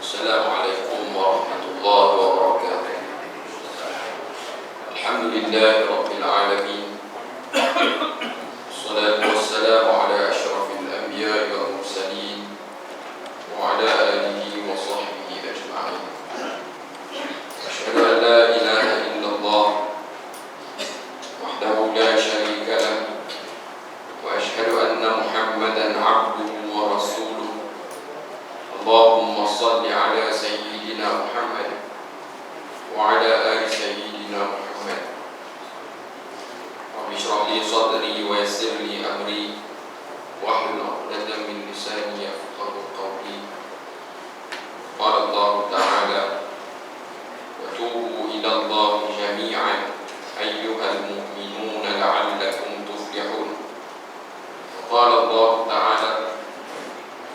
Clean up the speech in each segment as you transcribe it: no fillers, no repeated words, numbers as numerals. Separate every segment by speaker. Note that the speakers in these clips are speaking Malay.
Speaker 1: Assalamualaikum warahmatullahi wabarakatuh. Alhamdulillahi rabbil alamin. Wassalatu wassalamu ala asyrafil anbiya'i wal mursalin wa ala alihi wa sahbihi ajma'in. Asyhadu an la ilaha illallah wahdahu la syarika lah wa asyhadu anna Muhammadan 'abduhu wa rasuluh. Allahumma salli ala sayyidina Muhammad wa ala ali sayyidina Muhammad. Rabbi shrah li sadri wa yassir li amri wahlul 'uqdatam min lisani yafqahu qawli. Qala Allah ta'ala: wa tubu ila Allah jami'an ayyuhal mu'minuna la'allakum tuflihun. Qala Allah ta'ala: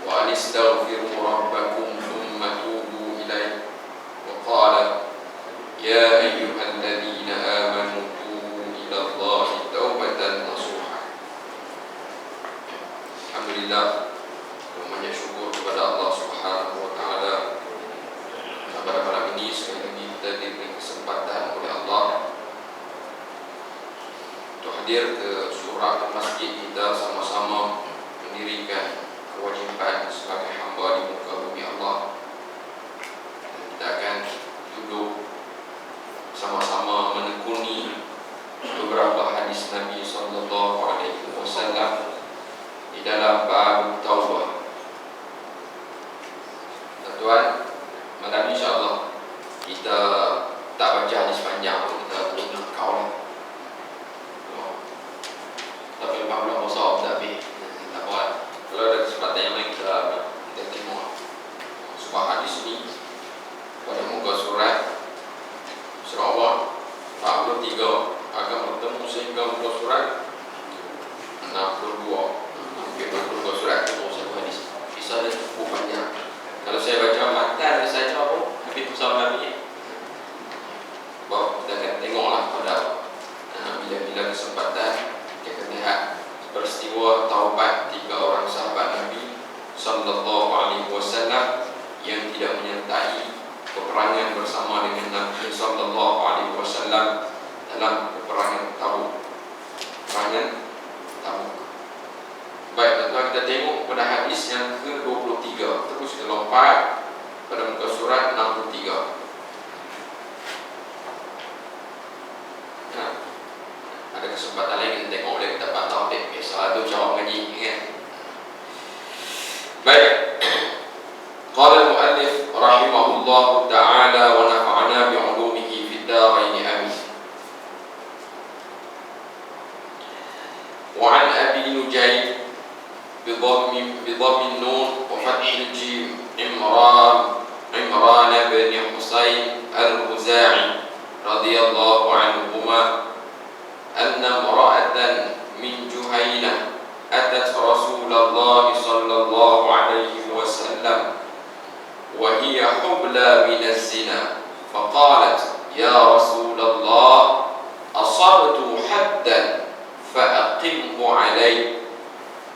Speaker 1: wa anistaghfiru rabbakum thumma tubu ilaih. Wa qala: ya ayyuhalladzina amanu tubu ila Allahi taubatan nasuha. Alhamdulillah, banyak syukur kepada Allah Subhanahu wa taala. Pada malam ini sekali lagi kita diberi kesempatan oleh Allah untuk hadir ke surau masjid kita sama-sama mendirikan kewajiban sebagai hamba di muka bumi Allah. Dan kita akan duduk sama-sama menekuni beberapa hadis Nabi sallallahu alaihi wasallam di dalam bab taubah. Tuan, malam ini insya-Allah kita tak baca hadis panjang, kita tengok kawan. Tapi malam masa tak habis. Tak buat. Kalau ada kesempatan yang lain kita tengok sebuah hadis ini pada muka surat Allah 43 akan bertemu sehingga muka surat 62. Hampir 42 surat itu sebuah hadis. Kisah dia cukup panjang. Kalau saya baca matan saja pun habis bersama Nabi. Bahawa kita akan tengoklah pada bila-bila kesempatan kita akan lihat peristiwa taubat 3 orang sahabat Nabi sallallahu alaihi wasallam yang tidak menyertai peperangan bersama dengan Nabi sallallahu alaihi wasallam dalam peperangan Tabuk. Baik, tuan-tuan, kita tengok pada hadis yang ke-23. Terus kita lompat pada muka surat 63. Ada kesempatan lain kita tengok boleh kita pantau dek. Biasa tu jawab ngaji kan. Baik. Qala al-muallif rahimahullahu ta'ala wa nafa'ana bi'ulumihi fid darain amin. Wa 'an Abi Nujaym بضم النون وفتح الجيم عمران بن حسين الخزاعي رضي الله عنهما أن امرأة من جهينة أتت رسول الله صلى الله عليه وسلم وهي حبلى من الزنا فقالت يا رسول الله أصبت حدا فأقمه علي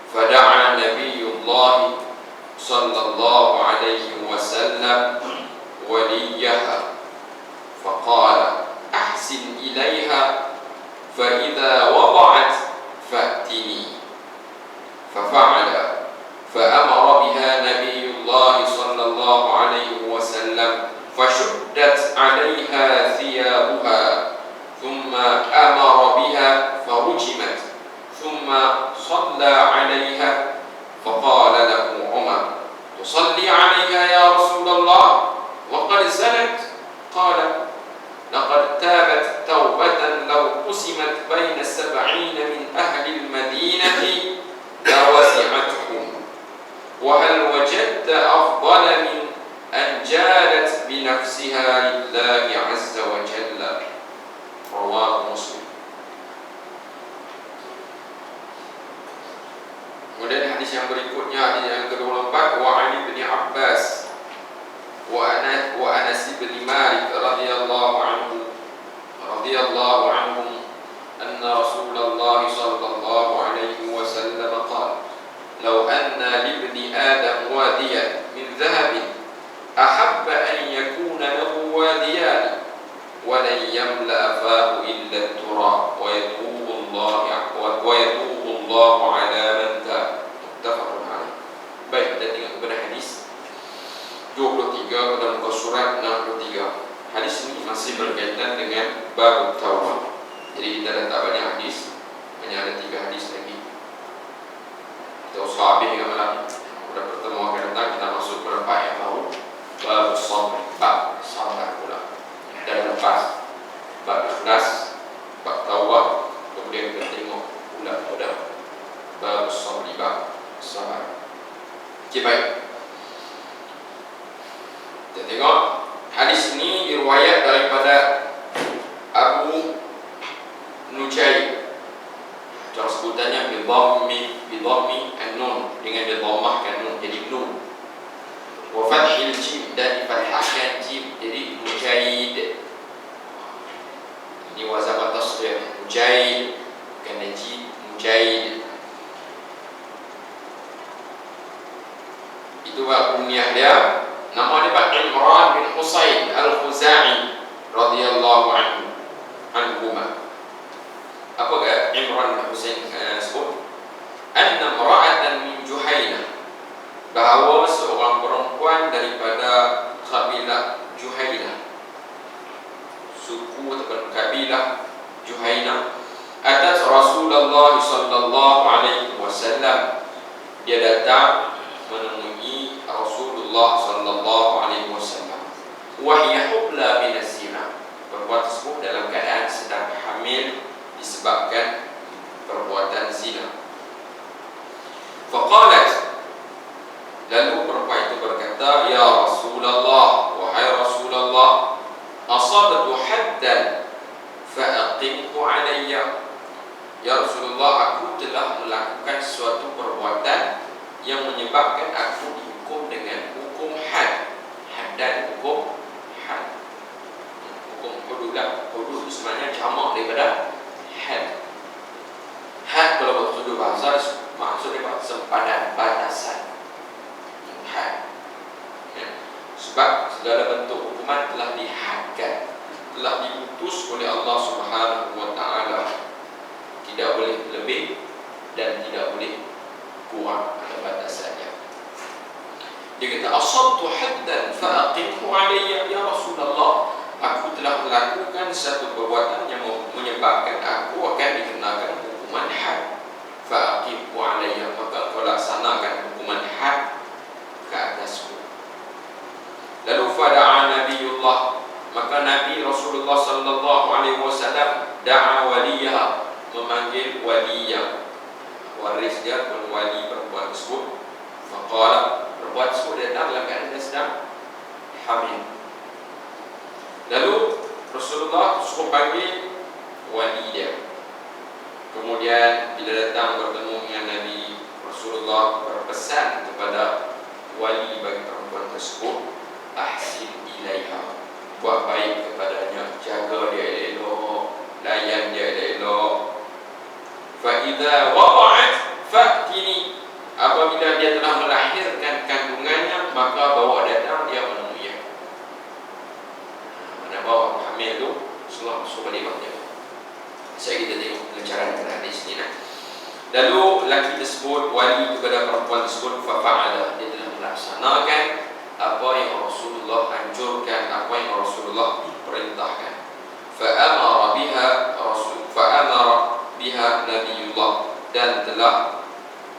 Speaker 1: فدعا نبي الله صلى الله عليه وسلم وليها فقال أحسن إليها فإذا وضعت فأتني ففعل فأمر بها نبي الله صلى الله عليه وسلم فشدت عليها ثيابها ثم أمر بها فرجمت ثم صلى عليها فقال له عمر تصلي عليها يا رسول الله وقد زنت قال لقد تابت توبة لو قسمت بين 70 من أهل المدينة لوسعتهم وهل وجدت أفضل من أن جالت بنفسها لله عز وجل رواه مسلم. Kemudian hadis yang berikutnya, hadis yang ke-24, wa Ali bin Abbas wa Anas bin Malik radhiyallahu anhum anna Rasulullah sallallahu alaihi wasallam qala law anna li ibni adam wadiyan min dhahabin أحب 23 pada muka surat 63. Hadis ini masih berkaitan dengan bab taubat. Jadi kita dah tak banyak hadis, hanya ada 3 hadis lagi. Kita usah habis dengan malam. Pada pertemuan akan datang kita masuk pada bab yang baru, bab sabr, bab sabar pula. Dan lepas bab ikhlas, bab taubat, kemudian kita tengok pula pada bab sabr, bab sabar. Okey, baik. Kita tengok hadis ini diriwayat daripada Abu Nujaib. Cara sebutannya bidhammi an-nun, dengan bidhammahkan nun jadi nun. Wa fathil jim, dan difathahkan jim jadi Mujaid. Ini wazan tasrif Mujaid, bukan Najib, Mujaid. Itu kunyah dia. Nama dia Imran bin Husain Al-Khuzai radhiyallahu anhuma. Apa ke Imran bin Husain sebut? Anna mar'atan min Juhainah, bahawa seorang perempuan daripada kabilah Juhainah, suku atau kabilah Juhainah, atas Rasulullah sallallahu alaihi wasallam, dia datang menemui Rasulullah sallallahu alaihi wasallam. Wa hiya hubla min az-zina, perempuan tersebut dalam keadaan sedang hamil disebabkan perbuatan zina. Faqalat, lalu perempuan itu berkata, ya Rasulullah, wahai Rasulullah, asabtu haddan fa'aqimhu alayya. Ya Rasulullah, aku telah melakukan suatu perbuatan yang menyebabkan aku dihukum dengan hukum had. Had dan hukum had. Hukum hudud. Hudud sebenarnya jamak daripada had. Had kalau bersudut bahasa maksudnya sempadan, batasan. Had. Ya. Sebab segala bentuk hukuman telah dihadkan, telah diputus oleh Allah Subhanahu wa taala. Tidak boleh lebih dan tidak boleh kurang, ada batasannya. Dia kata, asabtu haddan fa'aqimhu alayya ya Rasulullah, aku telah melakukan satu perbuatan yang menyebabkan aku akan dikenakan hukuman had. Fa'aqimhu alayya, maka kau laksanakan hukuman had ke atasku. Lalu fada'a Nabiullah, maka Nabi Rasulullah sallallahu alaihi wasallam da'a waliyah, memanggil waliyah, waris dia pun wali perempuan tersebut. Faqala, perempuan tersebut datang dalam keadaan dia sedang hamil. Lalu Rasulullah suruh panggil wali dia. Kemudian bila datang bertemu dengan Nabi, Rasulullah berpesan kepada wali bagi perempuan tersebut, ahsin ilaiha, buat baik kepadanya, jaga dia elok, layan dia elok. Fa idza wada'at fa'tini, apabila dia telah melahirkan kandungannya, maka bawa datang dia menemui aku. Mana bawa hamil tu Rasulullah suruh balik dia. Saya kita tengok pengecaran hadis ni nah. Lalu lelaki tersebut, wali kepada perempuan tersebut, fa'ala, dia telah melaksanakan apa yang Rasulullah anjurkan, apa yang Rasulullah perintahkan. Fa'amara biha Nabiullah, dan telah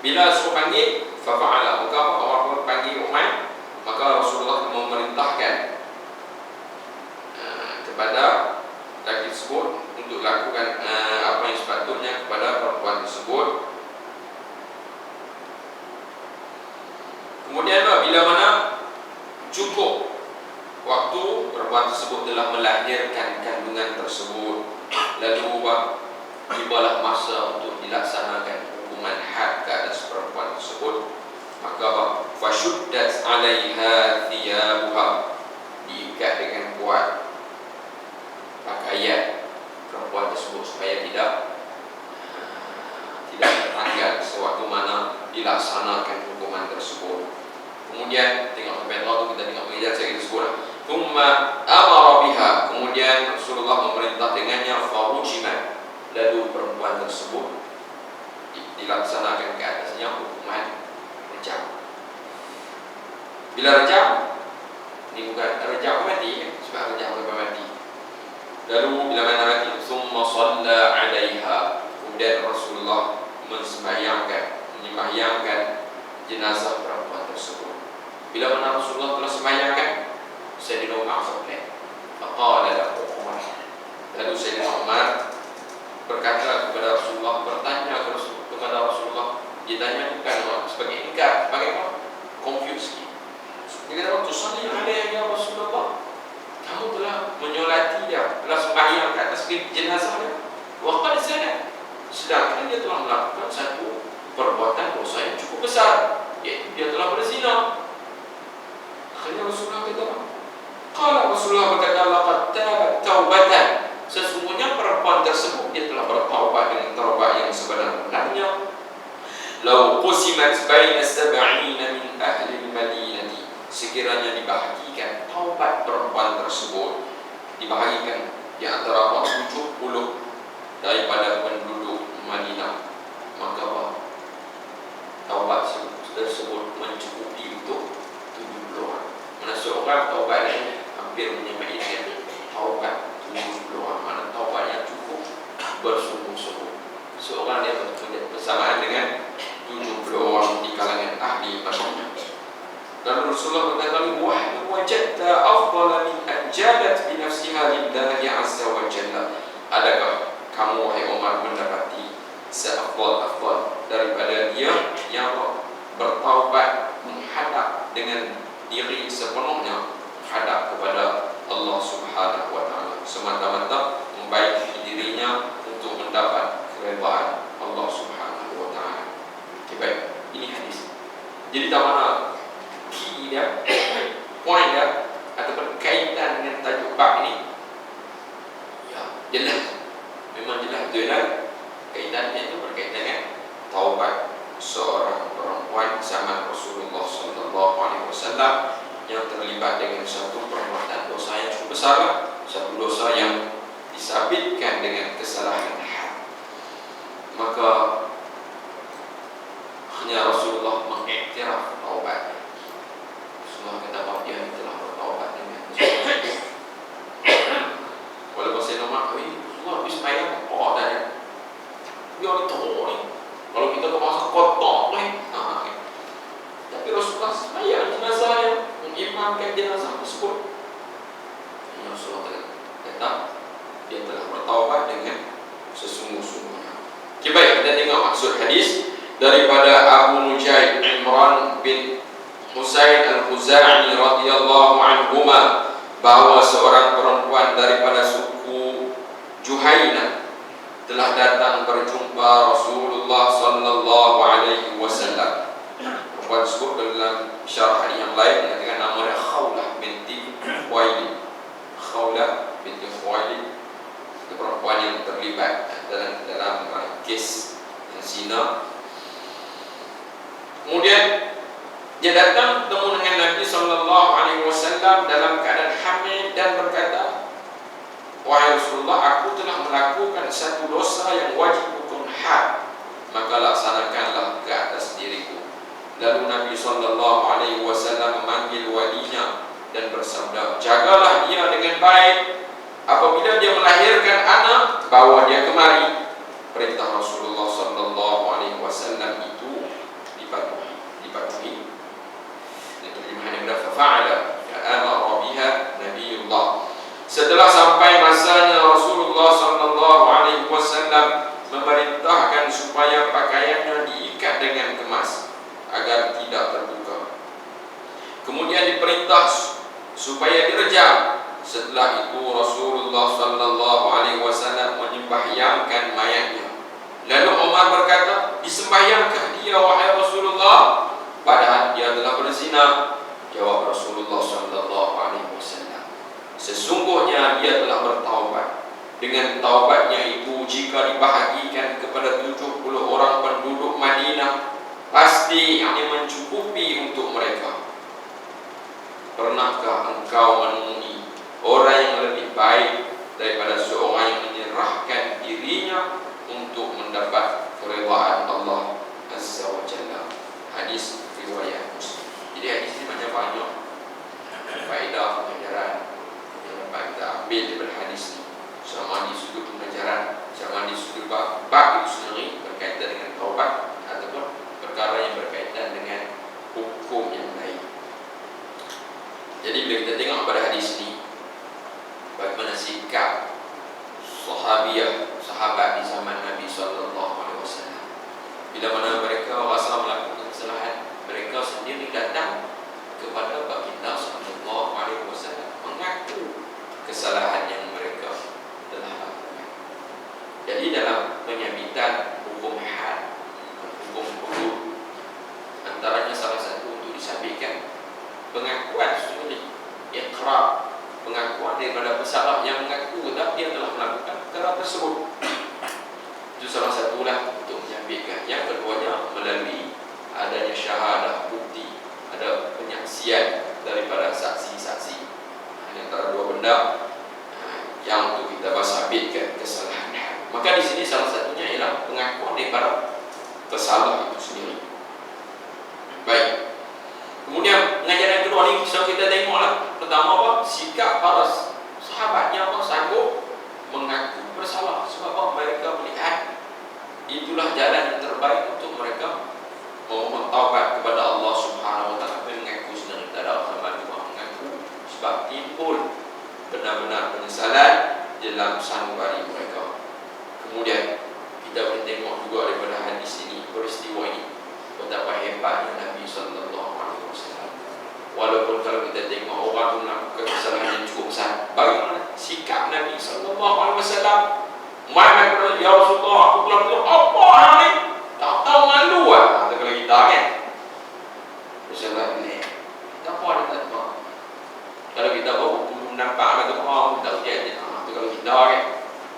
Speaker 1: bila suruh panggil fa'ala, maka orang pun panggil Umar, maka Rasulullah memerintahkan kepada lelaki tersebut untuk lakukan apa yang sepatutnya kepada perempuan tersebut. Kemudian bila mana cukup waktu, perempuan tersebut telah melahirkan kandungan tersebut, lalu tibalah masa untuk dilaksanakan hukuman had ke atas perempuan tersebut, maka fashuddat 'alaiha thiyabuha, diikat dengan kuat pakaian perempuan tersebut supaya tidak tertanggal sewaktu mana dilaksanakan hukuman tersebut. Kemudian tengok sampai tu kita tengok mengajar saya kita sebut. Thumma amara biha, kemudian Rasulullah memerintah dengannya, farujimat, lalu perempuan tersebut dilaksanakan ke atasnya hukuman rejam. Bila rejam, Lalu bila mana lagi? Summa shalla 'alaiha. Kemudian Rasulullah menyembahyangkan jenazah perempuan tersebut. Bila mana Rasulullah telah sembahyangkan, Sayyidina Umar berkata, faqala lahu Umar. Lalu Sayyidina Umar berkata kepada Rasulullah, bertanya kepada Rasulullah. Dia tanya bukan sebagai ingkar, sebagai apa? Confused. Dia kata, tusalli 'alaiha ya Rasulullah. Kamu telah menyolati dia, telah sembahyang ke atas jenazah dia. Wa qad zina. Sedangkan dia telah melakukan satu perbuatan dosa yang cukup besar, iaitu dia telah berzina. Akhirnya Rasulullah kata, qala Rasulullah berkata, laqad tabat taubatan. Sesungguhnya perempuan tersebut dia telah bertaubat dengan taubat yang sebenar-benarnya. Lau qusimat baina sab'ina min ahli al-Madinah. Sekiranya dibahagikan taubat perempuan tersebut, dibahagikan di antara 70 daripada penduduk Madinah, maka taubat tersebut mencukupi untuk 70 orang. Mana seorang taubatnya hampir menyamai dengan taubat 70 orang. Mana taubat yang cukup bersungguh-sungguh. Seorang dia bersamaan dengan 70 orang di kalangan ahli Madinah. Dan Rasulullah berkata, wahyu wajadta afdala min anjalat bi nafsiha lillahi azza wa jalla. Adakah kamu wahai Umar mendapati seafdal daripada dia yang bertaubat menghadap dengan diri sepenuhnya menghadap kepada Allah Subhanahu wa taala, semata-mata membaiki dirinya untuk mendapat keredaan Allah Subhanahu wa taala. Okay, baik. Ini hadis. Jadi tak mana key dia, point dia ataupun kaitan dengan tajuk bab ini? Ya, jelas. Memang jelas betul kan? Kaitannya itu berkaitan dengan taubat seorang perempuan zaman Rasulullah SAW yang terlibat dengan satu perbuatan dosa yang cukup besar, satu dosa yang disabitkan dengan kesalahan had. Maka hanya Rasulullah mengiktiraf taubatnya. Rasulullah kata bahawa dia telah bertaubat dengan walaupun saya nama Rasulullah habis bayang apa dan dia ni teruk ni. Kalau kita ke masa kotak ni, tapi Rasulullah bayang jenazah yang mengimamkan jenazah tersebut. Rasulullah kata dia telah bertaubat dengan sesungguh-sungguhnya. Okay, baik, kita tengok maksud hadis daripada Abu Nujaid Imran bin Husain al-Khuzai radhiyallahu anhuma, bahawa seorang perempuan daripada suku Juhaina telah datang berjumpa Rasulullah sallallahu alaihi wasallam. Perempuan tersebut dalam syarah hadis yang lain dengan nama dia Khawlah binti Khuwailid. Khawlah binti Khuwailid, perempuan yang terlibat dalam kes zina. Kemudian dia datang bertemu dengan Nabi sallallahu alaihi wasallam dalam keadaan hamil dan berkata, wahai Rasulullah, aku telah melakukan satu dosa yang wajib hukum had, maka laksanakanlah ke atas diriku. Lalu Nabi sallallahu alaihi wasallam memanggil walinya dan bersabda, jagalah dia dengan baik. Apabila dia melahirkan anak, bawa dia kemari. Perintah Rasulullah sallallahu alaihi wasallam itu dipatuhi. Terjemahan yang berkata fa'ala fa'amara biha Nabiullah. Setelah sampai masanya, Rasulullah sallallahu alaihi wasallam memerintahkan supaya pakaiannya diikat dengan kemas agar tidak terbuka. Kemudian diperintah supaya direjam. Setelah itu Rasulullah sallallahu alaihi wasallam menyembahyangkan mayatnya. Lalu Umar berkata, disembahyangkah dia wahai Rasulullah, padahal dia telah berzina? Jawab Rasulullah sallallahu alaihi wasallam, sesungguhnya dia telah bertaubat. Dengan taubatnya itu, jika dibahagikan kepada 70 orang penduduk Madinah, pasti yang mencukupi untuk mereka. Pernahkah engkau menemui orang yang lebih baik daripada seorang yang menyerahkan dirinya untuk mendapat keredaan Allah Azza wa Jalla? Hadis riwayat Muslim. Jadi hadis ini banyak faedah pengajaran yang dapat kita ambil daripada hadis ini. sama di sudut pengajaran, sama di sudut bab itu sendiri berkaitan dengan taubat ataupun perkara yang berkaitan dengan hukum yang lain. Jadi bila kita tengok pada hadis ini, bagaimana sikap sahabat di zaman Nabi SAW. Bila mana mereka rasa melakukan kesalahan, mereka sendiri datang kepada baginda SAW mengaku kesalahan yang mereka telah lakukan. Jadi dalam penyambitan hukum had, hukum hudud, antaranya salah satu untuk disabitkan pengakuan sendiri, iqrar, pengakuan daripada pesalah yang mengaku tak dia telah melakukan perkara tersebut. Itu salah satulah untuk menyabitkan. Yang keduanya melalui adanya syahadah, bukti, ada penyaksian daripada saksi-saksi. Ini antara dua benda yang untuk kita sabitkan kesalahan. Maka di sini salah satunya ialah pengakuan daripada pesalah itu sendiri. Baik. Kemudian pengajaran kedua ni bisa kita tengoklah. Pertama apa? Sikap para sahabatnya apa? Sanggup mengaku bersalah. Sebab apa? Mereka melihat itulah jalan yang terbaik untuk mereka memohon taubat kepada Allah Subhanahu Wa Taala. Mengaku sendiri tak ada sama juga mengaku sebab timbul benar-benar penyesalan dalam sanubari mereka. Kemudian kita boleh tengok juga daripada hadis ini, peristiwa ini, betapa hebatnya Nabi Sallallahu Alaihi Wasallam. Walaupun kalau kita tengok orang tu melakukan kesalahan yang cukup besar, bagaimana sikap Nabi Sallallahu Alaihi Wasallam? Mai kata, ya Rasulullah, aku telah bilang apa hal ni? Tak tahu malu ah. Kalau kita kan, Rasulullah ni, kita apa ada tak tahu. Kalau kita belum nampak ada orang tak jadi, itu kalau kita kan.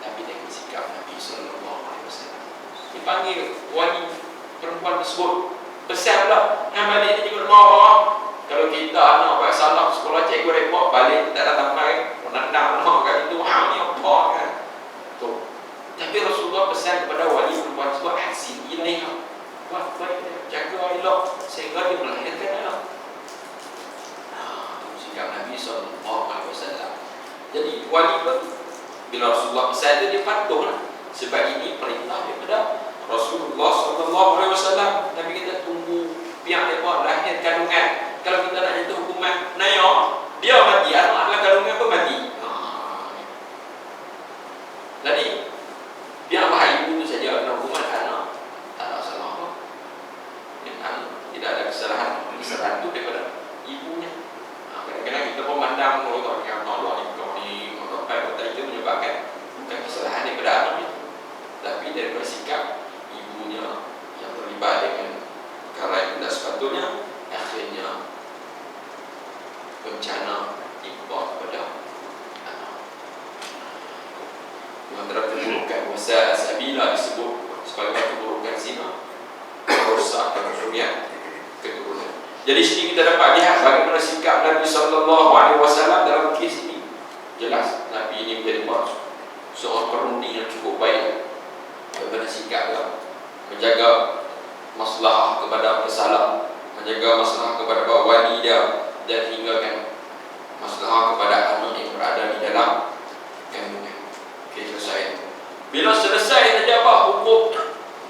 Speaker 1: Tapi dengan sikap Nabi Sallallahu Alaihi Wasallam, dipanggil wali perempuan tersebut, pesan pula, balik ni juga rumah orang. Kalau kita anak buat salah sekolah cikgu report balik tak datang mai, menendang rumah kat itu, ni apa kan? Tu. Tapi Rasulullah pesan kepada wali perempuan tersebut, hasin ilaiha. Buat baik, jaga elok sehingga dia melahirkan anak. Sikap Nabi SAW. Jadi wali pun bila Rasulullah pesan itu dia patuh. Sebab ini perintah daripada Rasulullah SAW. Nabi kita tunggu pihak mereka lahir kandungan. Kalau kita nak jatuh hukuman naya, dia mati, anak adalah kandungan pun mati. Jadi pihak bahaya ibu itu saja kena hukuman anak, tak ada salah apa. Tidak ada kesalahan itu daripada ibunya. Kadang-kadang kita memandang kalau yang Allah ni itu menyebabkan bukan kesalahan daripada anaknya, tapi daripada sikap ibunya yang terlibat dengan perkara yang tidak sepatutnya, akhirnya bencana impor kepada anak. Antara keburukan wasa sabila disebut sebagai keburukan zina, merosak keturunan. Jadi sini kita dapat lihat bagaimana sikap Nabi Sallallahu Alaihi Wasallam dalam kes ini. Jelas Nabi ini menjadi seorang perunding yang cukup baik. Bagaimana sikapnya menjaga masalah kepada pesalah, menjaga masalah kepada wali dia, dan hingga kan masalah kepada anak yang berada di dalam kandungan. Okey, selesai. Bila selesai saja apa hukum,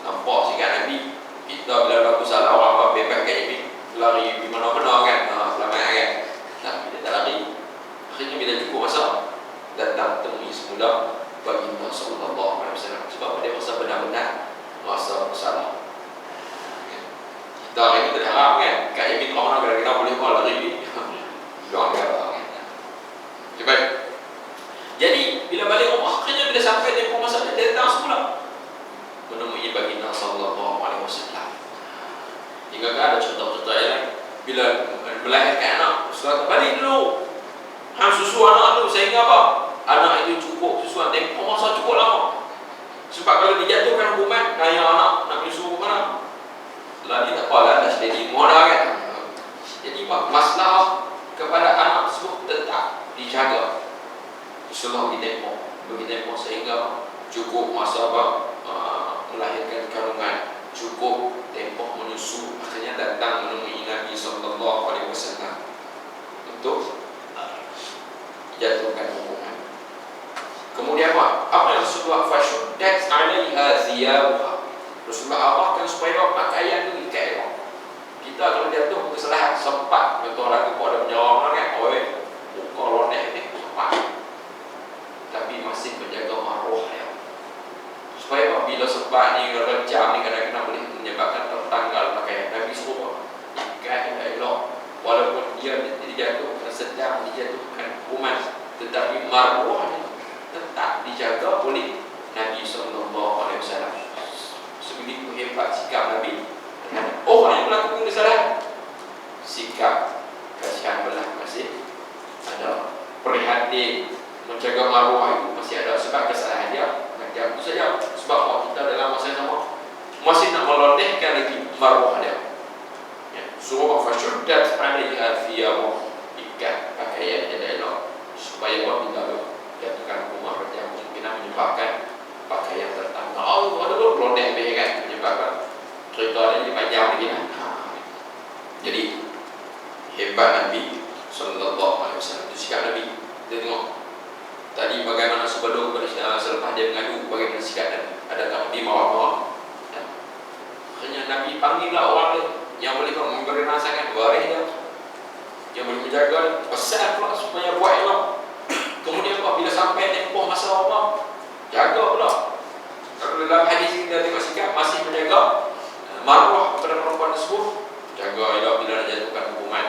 Speaker 1: nampak sikap Nabi. Kita bila berlaku salah orang bebas kat ini, lari di mana-mana kan, selamat kan. Tapi dia tak lari. Akhirnya bila cukup masa, datang temui semula baginda Sallallahu Alaihi Wasallam. Sebab dia rasa benar-benar rasa bersalah. Kita hari ini tidak harap kan, kat Yamin orang kadang-kadang boleh buat lari ni. Doang kan. Baik. Jadi bila balik rumah, akhirnya bila sampai tempoh masa dia datang semula menemui baginda Sallallahu Alaihi Wasallam. Hingga ada contoh-contoh yang lain. Bila melahirkan anak, Rasulullah balik dulu, susu anak tu sehingga apa? Anak itu cukup susuan tempoh masa cukup lama. Sebab kalau dijatuhkan hukuman, daya anak nak susu mana? Lagi tak apalah, dah jadi muda kan. Jadi masalah kepada anak tersebut tetap dijaga. Rasulullah bagi tempoh sehingga cukup masa apa? Melahirkan kandungan, cukup tempoh menyusu. Akhirnya datang menemui Nabi Sallallahu Alaihi Wasallam untuk jatuhkan hukuman. Kemudian apa thiyabuha. Rasulullah amarkan supaya pakaian itu ikat. Kita kalau jatuh kesalahan sempat betul lagi pada menjawab kan, oi, kalau nek ni sempat. Tapi masih menjaga maruah ya. Supaya bila sempat ni rejam ni kadang-kadang boleh menyebabkan tertanggal pakaian. Nabi suruh ikat yang elok. Walaupun dia dijatuhkan sedang dijatuhkan umat, tetapi maruahnya tetap dijaga oleh Nabi SAW. Sebegitu hebat sikap Nabi terhadap orang yang melakukan kesalahan. Sikap kasihan belah masih ada, prihatin, menjaga maruah itu masih ada. Sebab kesalahan dia macam itu saja. Sebab orang kita dalam masa yang sama masih nak melondehkan lagi maruah dia. Surah fasyuddat alaiha thiyabuha, ikat pakaian yang elok supaya orang tidak jatuhkan hukuman yang mungkin menyebabkan pakaian tertanggal. Oh, ada londeh kan menyebabkan cerita ini panjang lagi kan. Jadi hebat Nabi sallallahu alaihi wasallam itu sikap Nabi. Dia tengok tadi bagaimana sebelum selepas dia mengadu bagaimana sikap Nabi. Adakah Nabi mawar? Hanya Nabi panggillah orang dia yang boleh memberi rasakan baris dia, yang boleh menjaga pesan pula supaya buat elok. Kemudian bila sampai tempoh masa Allah, jaga pula. Kalau dalam hadis ini dia tengok sikap masih menjaga maruah kepada perempuan tersebut, jaga elok bila nak jatuhkan hukuman,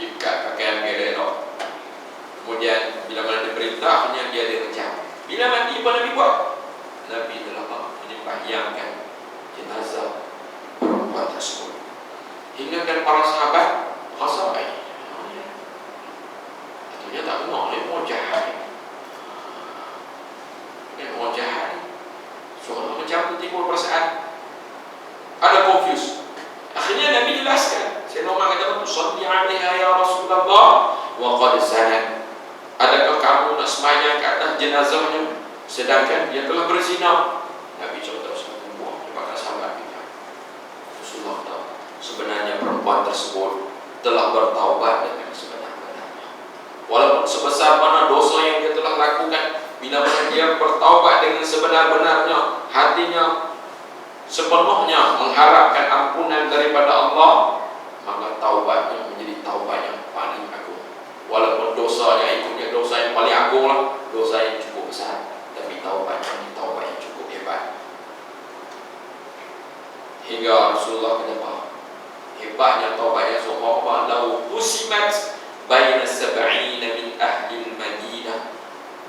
Speaker 1: ikat pakaian biar elok. Kemudian bila mana diperintahnya dia direjam. Bila mati apa Nabi buat? Nabi telah menyembahyangkan jenazah perempuan tersebut. Hingga kan para sahabat rasa katanya tak kenal dia orang jahat kan, orang jahat soalnya macam tu timbul perasaan, ada confuse. Akhirnya Nabi jelaskan. Saya Umar kata tusalli 'alaiha ya Rasulullah wa qad zanat. Adakah kamu nak sembahyang ke atas jenazahnya sedangkan dia telah berzina? Nabi contoh satu buah kepada sahabat kita. Rasulullah tahu sebenarnya perempuan tersebut telah bertaubat dengan sebenar-benarnya. Walaupun sebesar mana dosa yang dia telah lakukan, bila mana dia bertaubat dengan sebenar-benarnya, hatinya sepenuhnya mengharapkan ampunan daripada Allah, maka taubatnya menjadi taubat yang paling agung. Walaupun dosanya ikutnya dosa yang paling agung lah, dosa yang cukup besar, tapi taubatnya taubat yang cukup hebat. Hingga Rasulullah kata hebatnya taubatnya seumpama lau usimat baina sab'ina min ahli al-Madinah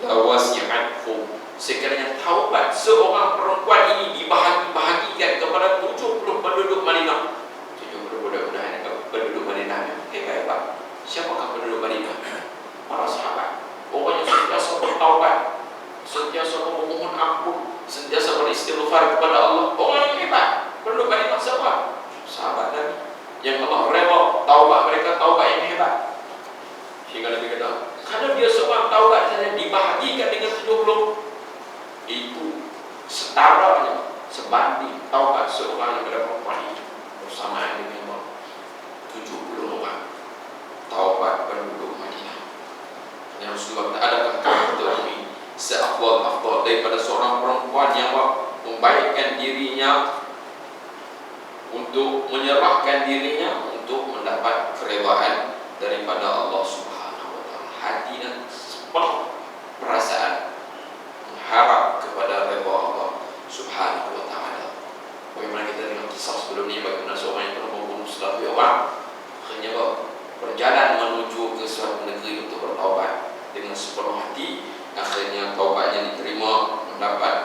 Speaker 1: la wasi'athum. Sekiranya taubat seorang perempuan ini dibahagi-bahagikan kepada 70 penduduk Madinah. 70 penduduk Madinah. Hebat. Siapakah penduduk Madinah? Para sahabat. Orang yang sentiasa bertaubat, sentiasa memohon ampun, sentiasa beristighfar kepada Allah. Orang yang hebat. Penduduk Madinah siapa? Sahabat Nabi yang Allah rela taubat mereka, taubat yang hebat. Sehingga Nabi kata, karena dia seorang taubat saja dibahagikan dengan 70, itu setaranya sebanding taubat seorang yang perempuan itu bersamaan dengan 70 orang taubat penduduk Madinah. Yang Rasulullah kata, adakah kamu temui seafdal daripada seorang perempuan yang membaikkan dirinya, untuk menyerahkan dirinya untuk mendapat keredaan daripada Allah Subhanahu wa taala. Hati dan sepenuh perasaan mengharap kepada redha Allah Subhanahu wa taala. Bagaimana kita dengan kisah sebelum ini, bagaimana seorang yang telah membunuh 100 orang hanya berjalan menuju ke suatu negeri untuk bertaubat dengan sepenuh hati, akhirnya taubatnya diterima, mendapat